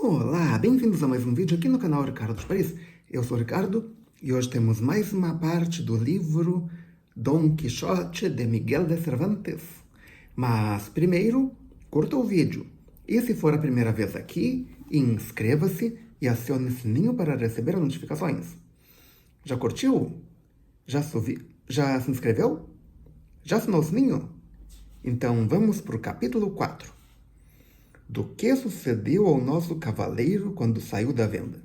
Olá, bem-vindos a mais um vídeo aqui no canal Ricardo dos Paris. Eu sou o Ricardo e hoje temos mais uma parte do livro Dom Quixote de Miguel de Cervantes. Mas primeiro, curta o vídeo. E se for a primeira vez aqui, inscreva-se e acione o sininho para receber as notificações. Já curtiu? Já se inscreveu? Já assinou o sininho? Então vamos para o capítulo 4. Do que sucedeu ao nosso cavaleiro quando saiu da venda?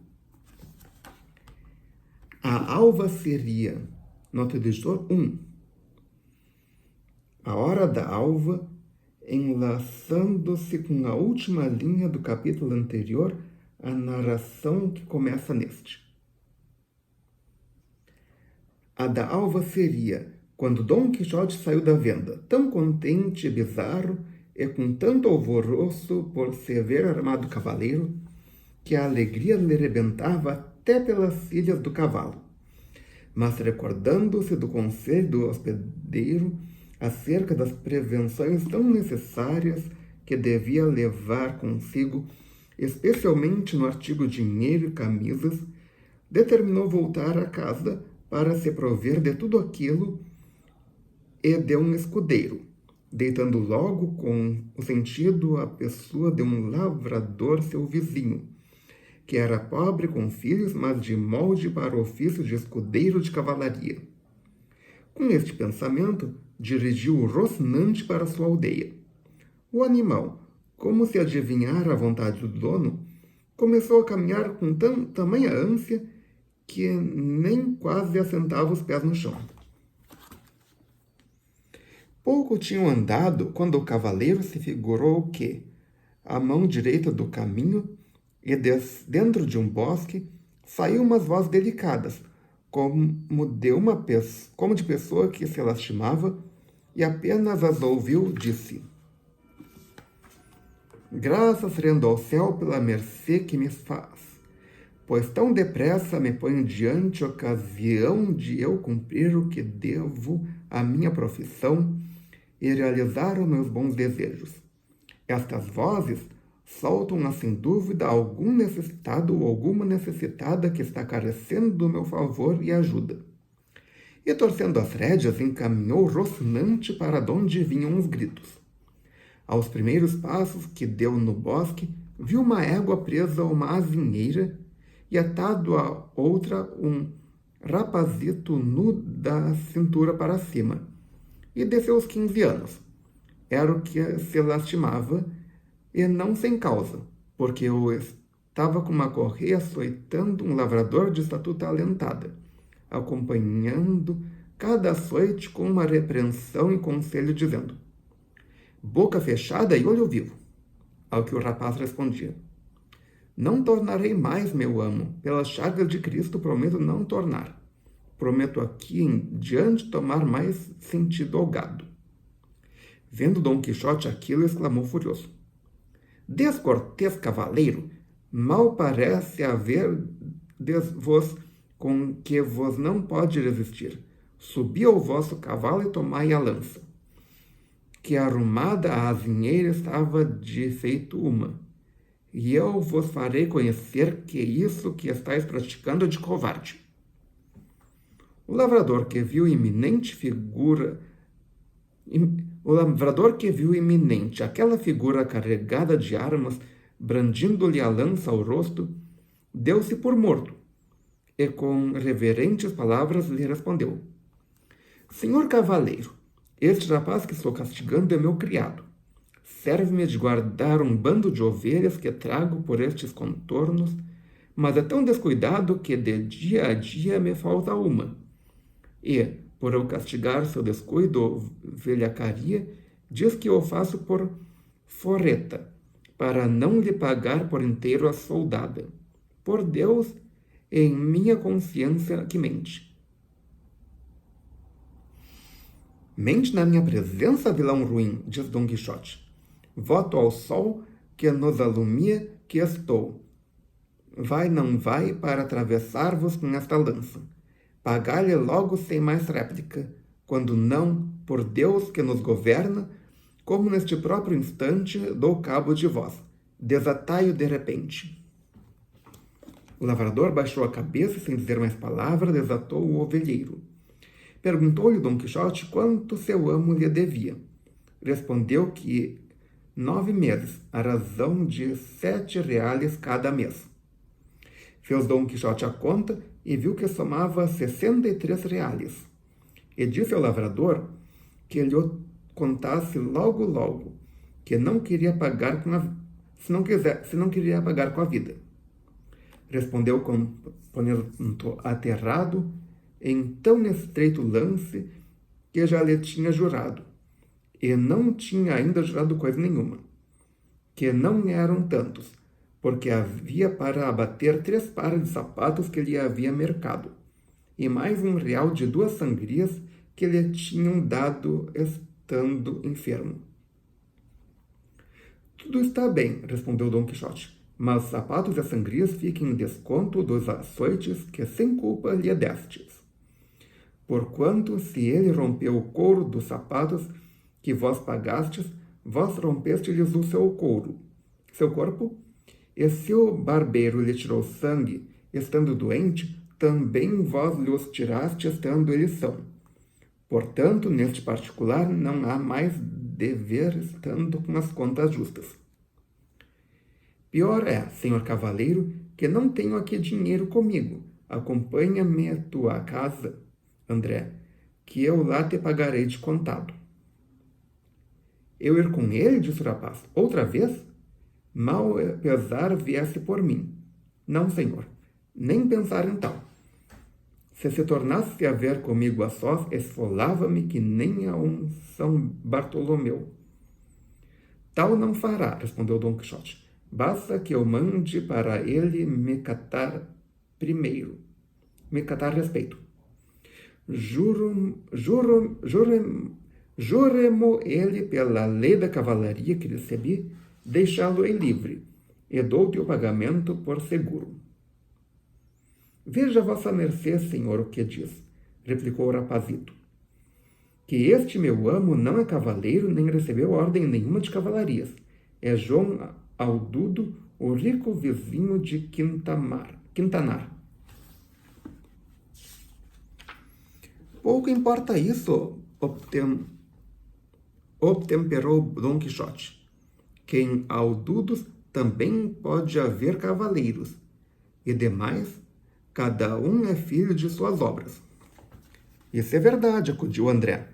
A alva seria, nota do editor 1. A hora da alva, enlaçando-se com a última linha do capítulo anterior, a narração que começa neste. A da alva seria quando Dom Quixote saiu da venda, tão contente e bizarro, e com tanto alvoroço por se ver armado cavaleiro, que a alegria lhe rebentava até pelas filhas do cavalo. Mas recordando-se do conselho do hospedeiro acerca das prevenções tão necessárias que devia levar consigo, especialmente no artigo dinheiro e camisas, determinou voltar a casa para se prover de tudo aquilo e de um escudeiro, deitando logo com o sentido a pessoa de um lavrador seu vizinho, que era pobre com filhos, mas de molde para o ofício de escudeiro de cavalaria. Com este pensamento, dirigiu o Rocinante para sua aldeia. O animal, como se adivinhara a vontade do dono, começou a caminhar com tamanha ânsia que nem quase assentava os pés no chão. Pouco tinham andado quando o cavaleiro se figurou que, à mão direita do caminho e dentro de um bosque, saiu umas vozes delicadas, como de pessoa que se lastimava, e apenas as ouviu, disse: Graças rendo ao céu pela mercê que me faz, pois tão depressa me ponho diante a ocasião de eu cumprir o que devo à minha profissão e realizar os meus bons desejos. Estas vozes soltam-na sem dúvida algum necessitado ou alguma necessitada que está carecendo do meu favor e ajuda. E torcendo as rédeas, encaminhou Rocinante para onde vinham os gritos. Aos primeiros passos que deu no bosque, viu uma égua presa a uma azinheira e atado a outra um rapazito nu da cintura para cima, e de seus 15 anos. Era o que se lastimava, e não sem causa, porque o estava com uma correia açoitando um lavrador de estatuta alentada, acompanhando cada açoite com uma repreensão e conselho, dizendo: Boca fechada e olho vivo. Ao que o rapaz respondia: Não tornarei mais, meu amo, pelas chagas de Cristo prometo não tornar. Prometo aqui em diante tomar mais sentido ao gado. Vendo Dom Quixote aquilo, exclamou furioso: Descortês cavaleiro, mal parece haver-vos com que vos não pode resistir. Subi ao vosso cavalo e tomai a lança. Que arrumada a azinheira estava de feito uma, e eu vos farei conhecer que isso que estáis praticando é de covarde. O lavrador que viu iminente aquela figura carregada de armas, brandindo-lhe a lança ao rosto, deu-se por morto, e com reverentes palavras lhe respondeu: Senhor cavaleiro, este rapaz que estou castigando é meu criado. Serve-me de guardar um bando de ovelhas que trago por estes contornos, mas é tão descuidado que de dia a dia me falta uma. E, por eu castigar seu descuido ou velhacaria, diz que eu faço por forreta, para não lhe pagar por inteiro a soldada. Por Deus, em minha consciência que mente. Mente na minha presença, vilão ruim, diz Dom Quixote. Voto ao sol que nos alumia que estou. Vai, não vai, para atravessar-vos com esta lança. Pagai-lhe logo sem mais réplica, quando não, por Deus que nos governa, como neste próprio instante dou cabo de vós. Desatai-o de repente. O lavrador baixou a cabeça e, sem dizer mais palavra, desatou o ovelheiro. Perguntou-lhe Dom Quixote quanto seu amo lhe devia. Respondeu que 9 meses, à razão de 7 reales cada mês. Fez Dom Quixote a conta e viu que somava 63 reales. E disse ao lavrador que lhe o contasse logo, logo, que não queria pagar se não queria pagar com a vida. Respondeu com um componente aterrado em tão estreito lance que já lhe tinha jurado, e não tinha ainda jurado coisa nenhuma, que não eram tantos, porque havia para abater 3 pares de sapatos que lhe havia mercado, e mais 1 real de 2 sangrias que lhe tinham dado estando enfermo. Tudo está bem, respondeu Dom Quixote, mas os sapatos e as sangrias fiquem em desconto dos açoites que sem culpa lhe destes. Porquanto, se ele rompeu o couro dos sapatos que vós pagastes, vós rompestes-lhes o seu couro, seu corpo, e se o barbeiro lhe tirou sangue, estando doente, também vós lhe os tiraste, estando eles são. Portanto, neste particular, não há mais dever, estando com as contas justas. Pior é, senhor cavaleiro, que não tenho aqui dinheiro comigo. Acompanha-me à tua casa, André, que eu lá te pagarei de contado. Eu ir com ele, disse o rapaz, outra vez? Mal pesar viesse por mim. Não, senhor, nem pensar em tal. Se tornasse a ver comigo a sós, esfolava-me que nem a um São Bartolomeu. Tal não fará, respondeu Dom Quixote. Basta que eu mande para ele me catar primeiro. Me catar respeito. Juremo ele pela lei da cavalaria que recebi, deixá-lo em livre, e dou-te o pagamento por seguro. Veja vossa mercê, senhor, o que diz, replicou o rapazito. Que este meu amo não é cavaleiro, nem recebeu ordem nenhuma de cavalarias. É João Aldudo, o rico vizinho de Quintanar. Pouco importa isso, obtemperou Dom Quixote, que em Aldudos também pode haver cavaleiros, e demais, cada um é filho de suas obras. Isso é verdade, acudiu André,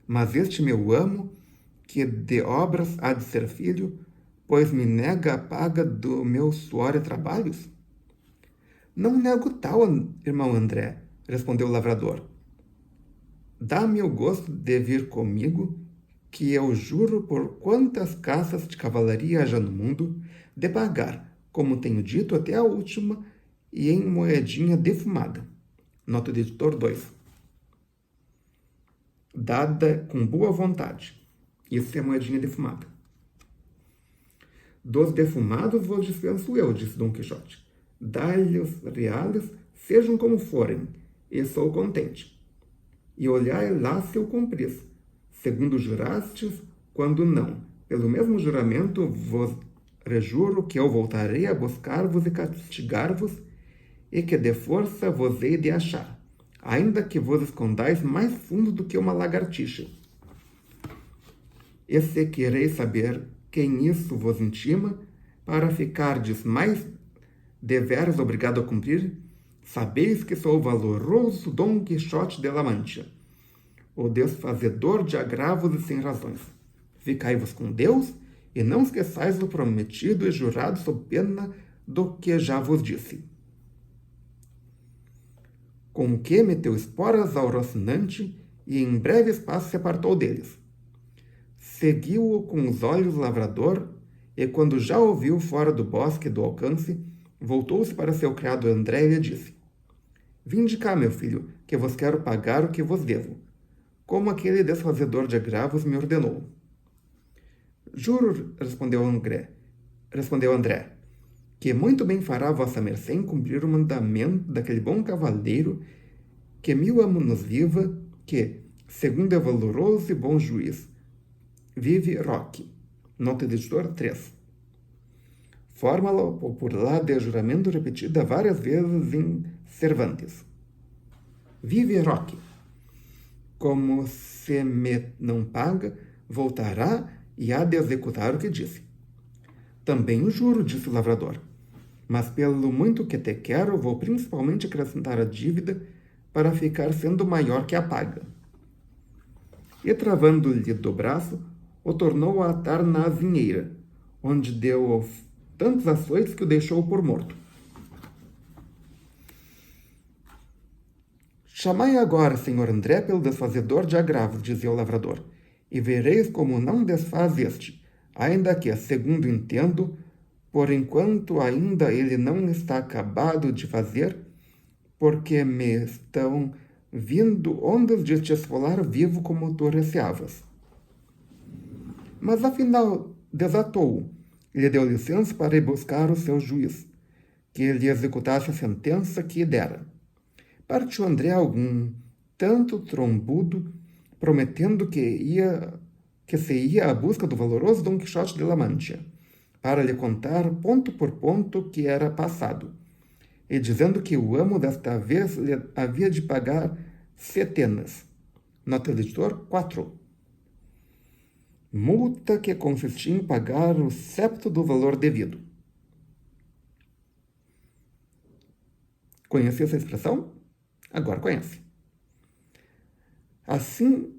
mas este meu amo, que de obras há de ser filho, pois me nega a paga do meu suor e trabalhos? Não nego tal, irmão André, respondeu o lavrador. Dá-me o gosto de vir comigo, que eu juro por quantas caças de cavalaria haja no mundo, de pagar, como tenho dito, até a última, e em moedinha defumada. Nota do editor 2. Dada com boa vontade. Isso é moedinha defumada. Dos defumados vos dispenso eu, disse Dom Quixote. Dai-lhe os reales, sejam como forem, e sou contente. E olhai lá se eu cumpris, segundo jurastes, quando não. Pelo mesmo juramento vos rejuro que eu voltarei a buscar-vos e castigar-vos, e que de força vos hei de achar, ainda que vos escondais mais fundo do que uma lagartixa. E se quereis saber quem isso vos intima, para ficardes mais deveras obrigado a cumprir, sabeis que sou o valoroso Dom Quixote de la Mancha, o desfazedor de agravos e sem razões. Ficai-vos com Deus, e não esqueçais do prometido e jurado sob pena do que já vos disse. Com o que meteu esporas ao Rocinante, e em breve espaço se apartou deles. Seguiu-o com os olhos o lavrador, e quando já o viu fora do bosque do alcance, voltou-se para seu criado André e lhe disse: Vinde cá, meu filho, que vos quero pagar o que vos devo, como aquele desfazedor de agravos me ordenou. Juro, respondeu André, que muito bem fará vossa mercê em cumprir o mandamento daquele bom cavaleiro que 1000 anos nos viva, que, segundo é valoroso e bom juiz, vive Roque. Nota do editor 3. fórmula popular de juramento repetida várias vezes em Cervantes. Vive Roque. Como se me não paga, voltará e há de executar o que disse. Também o juro, disse o lavrador. Mas pelo muito que te quero, vou principalmente acrescentar a dívida para ficar sendo maior que a paga. E travando-lhe do braço, o tornou a atar na azinheira, onde deu tantos açoites que o deixou por morto. Chamai agora, senhor André, pelo desfazedor de agravos, dizia o lavrador, e vereis como não desfaz este, ainda que, segundo entendo, por enquanto ainda ele não está acabado de fazer, porque me estão vindo ondas de te esfolar vivo como tu receavas. Mas afinal desatou-o, e lhe deu licença para ir buscar o seu juiz, que lhe executasse a sentença que dera. Partiu André algum tanto trombudo, prometendo que se ia à busca do valoroso Dom Quixote de La Mancha, para lhe contar ponto por ponto o que era passado, e dizendo que o amo desta vez lhe havia de pagar 7 nota editor 4, multa que consistia em pagar o septo do valor devido. Conhecia essa expressão? Agora conhece. Assim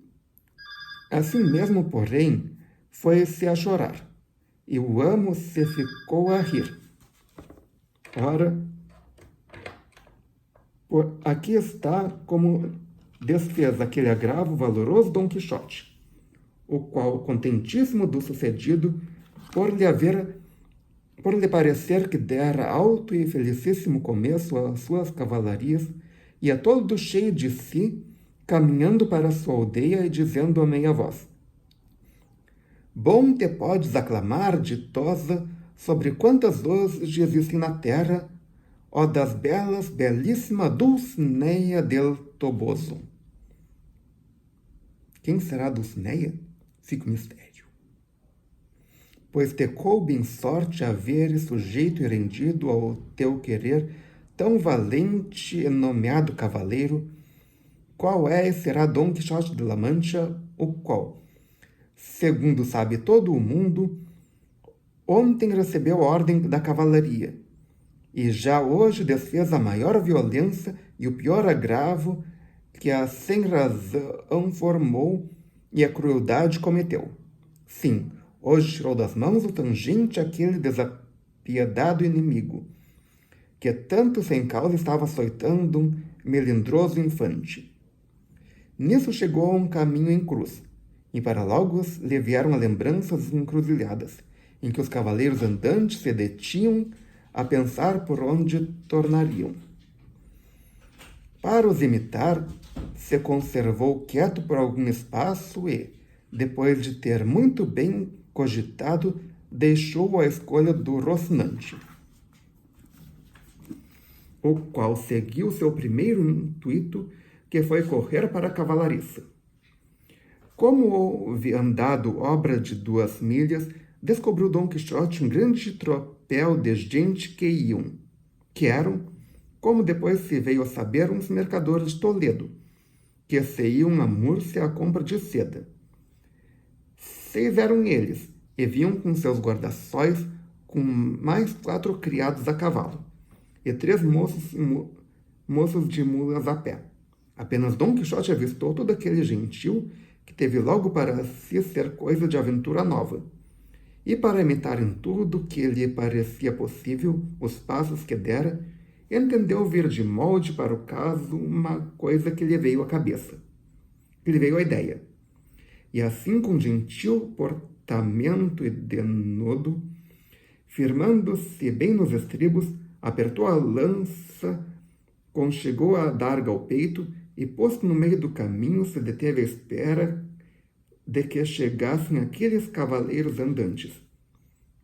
mesmo, porém, foi-se a chorar, e o amo se ficou a rir. Ora, aqui está como desfez aquele agravo valoroso Dom Quixote, o qual, contentíssimo do sucedido, por lhe parecer que dera alto e felicíssimo começo às suas cavalarias, ia todo cheio de si, caminhando para sua aldeia e dizendo a meia voz: Bom te podes aclamar, ditosa, sobre quantas luzes existem na terra, ó das belas, belíssima Dulcinea del Toboso. Quem será Dulcinea? Fica o mistério. Pois te coube em sorte haver sujeito e rendido ao teu querer tão valente e nomeado cavaleiro, qual é e será Dom Quixote de La Mancha, o qual, segundo sabe todo o mundo, ontem recebeu a ordem da cavalaria, e já hoje desfez a maior violência e o pior agravo que a sem razão formou e a crueldade cometeu. Sim, hoje tirou das mãos o tangente aquele desapiedado inimigo, que tanto sem causa estava açoitando um melindroso infante. Nisso chegou a um caminho em cruz, e para logo lhe vieram a lembranças encruzilhadas, em que os cavaleiros andantes se detinham a pensar por onde tornariam. Para os imitar, se conservou quieto por algum espaço e, depois de ter muito bem cogitado, deixou a escolha do Rocinante, o qual seguiu seu primeiro intuito, que foi correr para a cavalariça. Como houve andado obra de 2 milhas, descobriu Dom Quixote um grande tropel de gente que eram, como depois se veio a saber, uns mercadores de Toledo, que se iam a Múrcia à compra de seda. 6 eram eles, e vinham com seus guarda-sóis, com mais 4 criados a cavalo, e 3 moços de mulas a pé. Apenas Dom Quixote avistou todo aquele gentil, que teve logo para si ser coisa de aventura nova, e para imitar em tudo que lhe parecia possível os passos que dera, entendeu vir de molde para o caso uma coisa que lhe veio à cabeça, que lhe veio à ideia. E assim, com gentil portamento e denodo, firmando-se bem nos estribos, apertou a lança, conchegou a adarga ao peito e, posto no meio do caminho, se deteve à espera de que chegassem aqueles cavaleiros andantes,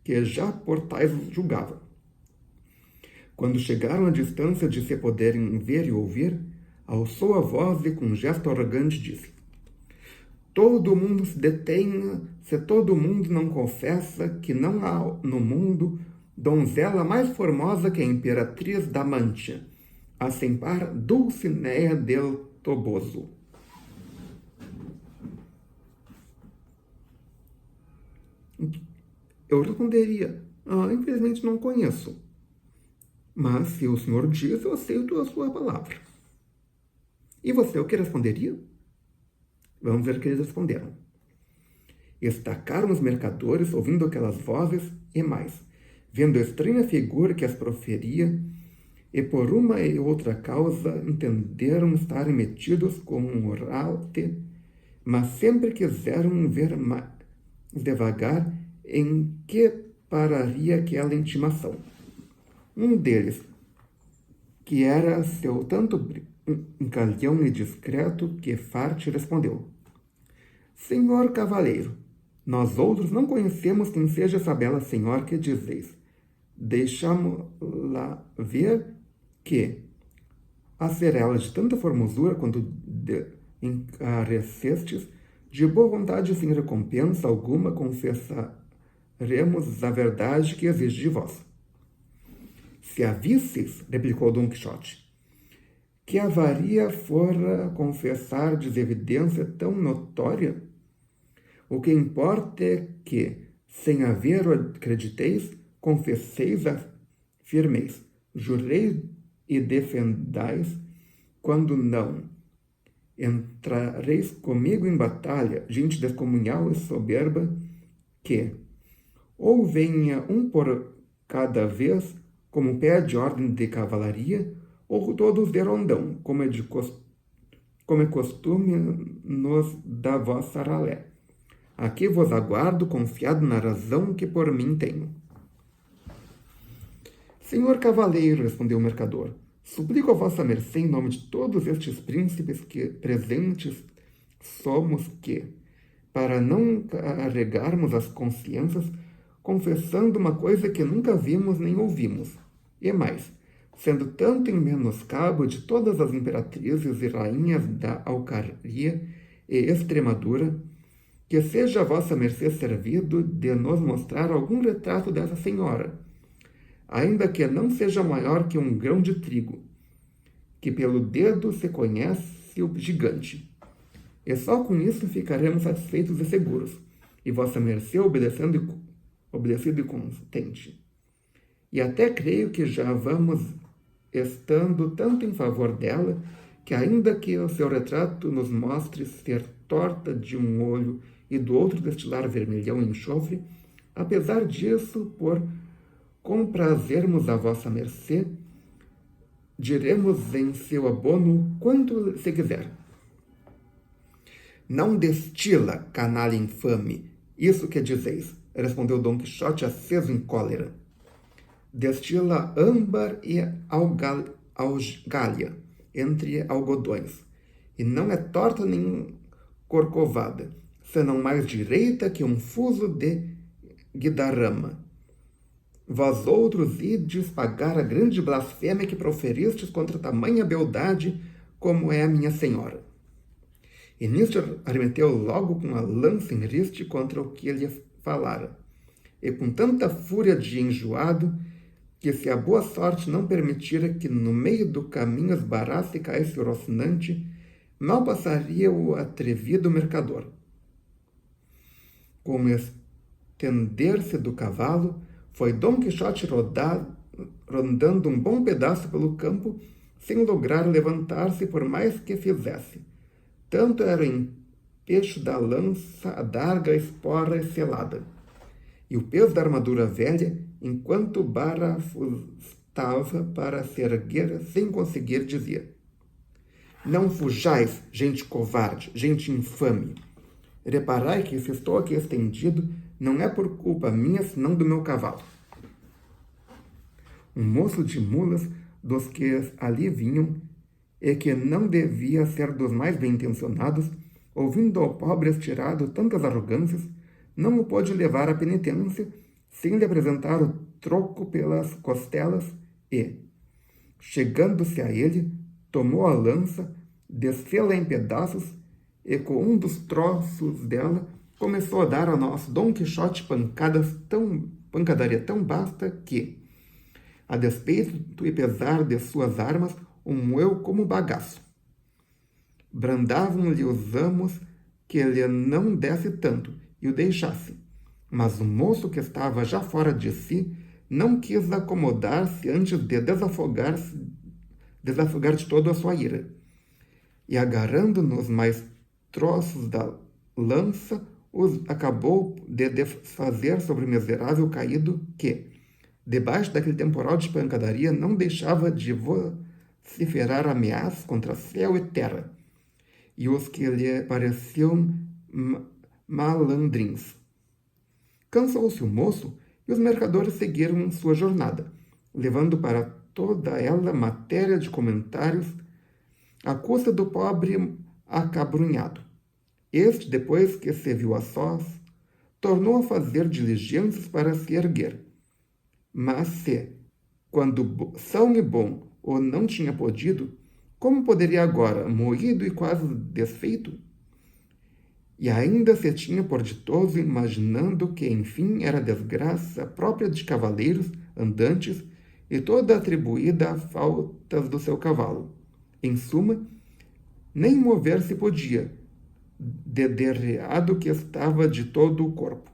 que já por tais os julgava. Quando chegaram à distância de se poderem ver e ouvir, alçou a voz e com gesto arrogante disse: Todo mundo se detenha, se todo mundo não confessa que não há no mundo donzela mais formosa que a imperatriz da Mancha, a par Dulcinea del Toboso. Eu responderia, infelizmente não conheço. Mas se o senhor diz, eu aceito a sua palavra. E você, o que responderia? Vamos ver o que eles responderam. Estacaram os mercadores, ouvindo aquelas vozes, e mais, vendo a estranha figura que as proferia, e por uma e outra causa entenderam estarem metidos com um oralte, mas sempre quiseram ver mais devagar em que pararia aquela intimação. Um deles, que era seu tanto brincalhão e discreto que Farte, respondeu: Senhor cavaleiro, nós outros não conhecemos quem seja essa bela senhora que dizeis. Deixamo-la ver que, a ser ela de tanta formosura quanto encarecestes, de boa vontade sem recompensa alguma confessaremos a verdade que exige de vós. Se a visseis, replicou Dom Quixote, que a varia fora confessardes evidência tão notória? O que importa é que, sem haver o acrediteis, confesseis, afirmeis, jureis e defendais, quando não entrareis comigo em batalha, gente descomunal e soberba, que, ou venha um por cada vez, como pede ordem de cavalaria, ou todos de rondão, como é costume nos da vossa ralé. Aqui vos aguardo, confiado na razão que por mim tenho. Senhor cavaleiro, respondeu o mercador, suplico a vossa mercê em nome de todos estes príncipes que presentes somos que, para não carregarmos as consciências, confessando uma coisa que nunca vimos nem ouvimos, e mais, sendo tanto em menoscabo de todas as imperatrizes e rainhas da Alcaria e Extremadura, que seja a vossa mercê servido de nos mostrar algum retrato dessa senhora, ainda que não seja maior que um grão de trigo, que pelo dedo se conhece o gigante. E só com isso ficaremos satisfeitos e seguros, e vossa mercê obedecido e contente. E até creio que já vamos estando tanto em favor dela, que ainda que o seu retrato nos mostre ser torta de um olho e do outro destilar vermelhão e enxofre, apesar disso, por comprazermos a vossa mercê, diremos em seu abono quanto se quiser. Não destila, canalha infame, isso que dizeis, respondeu Dom Quixote aceso em cólera. Destila âmbar e algalha entre algodões, e não é torta nem corcovada, senão mais direita que um fuso de guidarrama. Vós outros ides pagar a grande blasfêmia que proferistes contra tamanha beldade como é a minha senhora. E nisto arremeteu logo com a lança em riste contra o que lhe falara, e com tanta fúria de enjoado, que se a boa sorte não permitira que no meio do caminho esbarasse e caísse o Rocinante, mal passaria o atrevido mercador. Com o estender-se do cavalo, foi Dom Quixote rondando um bom pedaço pelo campo, sem lograr levantar-se por mais que fizesse. Tanto era o empecho da lança, a darga, a esporra e selada, e o peso da armadura velha, enquanto barafustava para se erguer sem conseguir, dizia: Não fujais, gente covarde, gente infame. Reparai que se estou aqui estendido, não é por culpa minha, senão do meu cavalo. Um moço de mulas, dos que ali vinham, e que não devia ser dos mais bem-intencionados, ouvindo ao pobre estirado tantas arrogâncias, não o pôde levar à penitência, sem lhe apresentar o troco pelas costelas e, chegando-se a ele, tomou a lança, desfê-la em pedaços e, com um dos troços dela, começou a dar ao nosso Dom Quixote pancadas tão pancadaria tão basta que, a despeito e pesar de suas armas, o moeu como bagaço. Brandavam-lhe os amos que ele não desse tanto e o deixasse. Mas o moço, que estava já fora de si, não quis acomodar-se antes de desafogar de todo a sua ira. E agarrando nos mais troços da lança, os acabou de desfazer sobre o miserável caído que, debaixo daquele temporal de pancadaria, não deixava de vociferar ameaças contra céu e terra, e os que lhe pareciam malandrins. Cansou-se o moço, e os mercadores seguiram sua jornada, levando para toda ela matéria de comentários à custa do pobre acabrunhado. Este, depois que se viu a sós, tornou a fazer diligências para se erguer. Mas se, quando são e bom, o não tinha podido, como poderia agora, moído e quase desfeito? E ainda se tinha por ditoso, imaginando que, enfim, era desgraça própria de cavaleiros andantes e toda atribuída a faltas do seu cavalo. Em suma, nem mover-se podia, de derreado que estava de todo o corpo.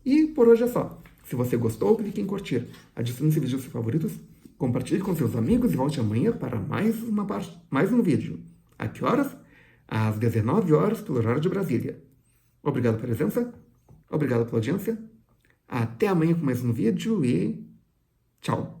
E por hoje é só. Se você gostou, clique em curtir, adicione esse vídeo aos seus favoritos, compartilhe com seus amigos e volte amanhã para mais um vídeo. A que horas? Às 19 horas pelo horário de Brasília. Obrigado pela presença, obrigado pela audiência, até amanhã com mais um vídeo e tchau!